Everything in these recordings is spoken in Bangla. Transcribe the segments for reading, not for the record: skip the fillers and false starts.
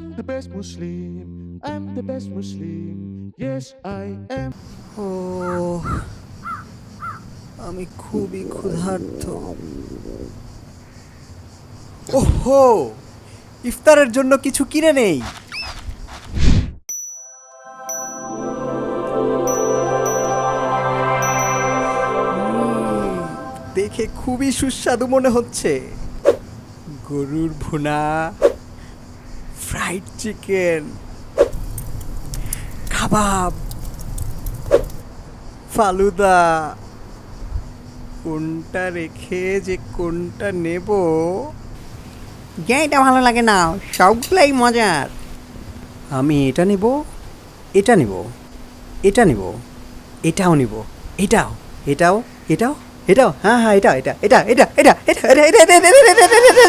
I'm the best Muslim. I'm the best Muslim. Yes, I am. ও আমি খুবই ক্ষুধার্ত। ওহো, ইফতারের জন্য কিছু কিনে নেই। দেখে খুবই সুস্বাদু মনে হচ্ছে। গরুর ভুনা, ফ্রাইড চিকেন, কাবাব, ফালুদা। কোনটা রেখে যে কোনটা নেব, যেটা ভালো লাগে না, সবগুলাই মজার। আমি এটা নেব, এটা নেব, এটা নেব, এটাও নেব, এটাও, এটাও, এটাও, এটাও, হ্যাঁ হ্যাঁ, এটা এটা এটা এটা এটা এটা এটা এটা এটা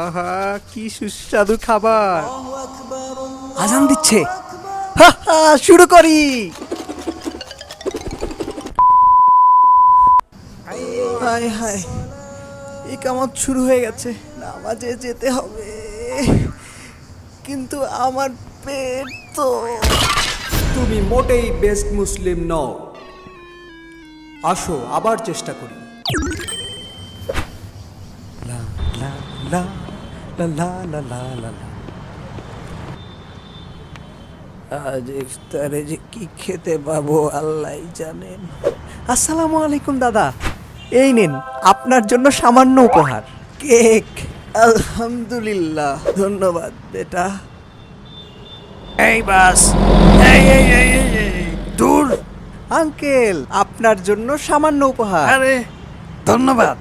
আহা, কি সুস্বাদু খাবার। আজান দিচ্ছে, হা হা, শুরু করি। হায় হায়, ইকামত শুরু হয়ে গেছে, নামাজে যেতে হবে। কিন্তু আমার পেট তো। তুমি মোটেই বেস্ট মুসলিম নও। আসো আবার চেষ্টা করি। লা লা লা লা লা লা লা লা লা। আজ ইফতারে যে কি খেতে পাবো আল্লাহই জানেন। আসসালামু আলাইকুম দাদা, এই নিন আপনার জন্য সামান্য উপহার, কেক। আলহামদুলিল্লাহ, ধন্যবাদ বেটা। এই বাস, এই এই এই এই, এই, দূর। আঙ্কেল, আপনার জন্য সামান্য উপহার। আরে ধন্যবাদ।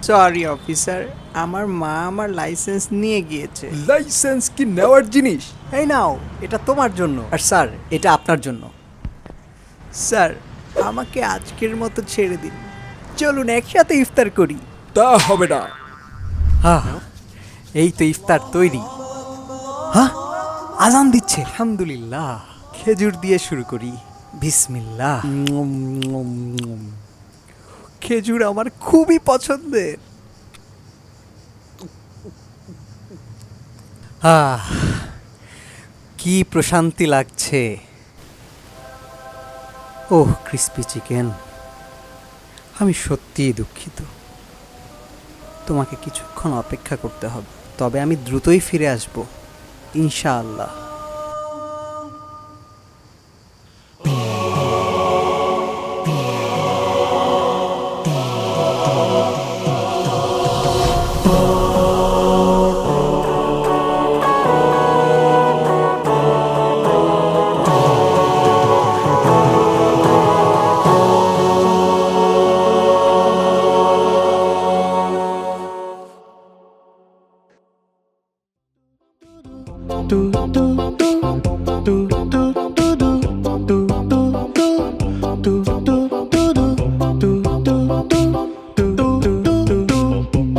সরি অফিসার, আমার মা আমার লাইসেন্স নিয়ে গিয়েছে। লাইসেন্স কি নেওয়ার জিনিস? এই নাও, এটা তোমার জন্য। আর স্যার, এটা আপনার জন্য। স্যার, আমাকে আজকের মতো ছেড়ে দিন, চলুন একসাথে ইফতার করি। তা হবে না। হ্যাঁ, এই তো ইফতার তৈরি। হ্যাঁ, আজান দিচ্ছে। আলহামদুলিল্লাহ, খেজুর দিয়ে শুরু করি। বিসমিল্লাহ। খেজুর আমার খুবই পছন্দের। কি প্রশান্তি লাগছে। ওহ, ক্রিস্পি চিকেন। আমি সত্যিই দুঃখিত, তোমাকে কিছুক্ষণ অপেক্ষা করতে হবে, তবে আমি দ্রুতই ফিরে আসব ইনশাআল্লাহ। Do do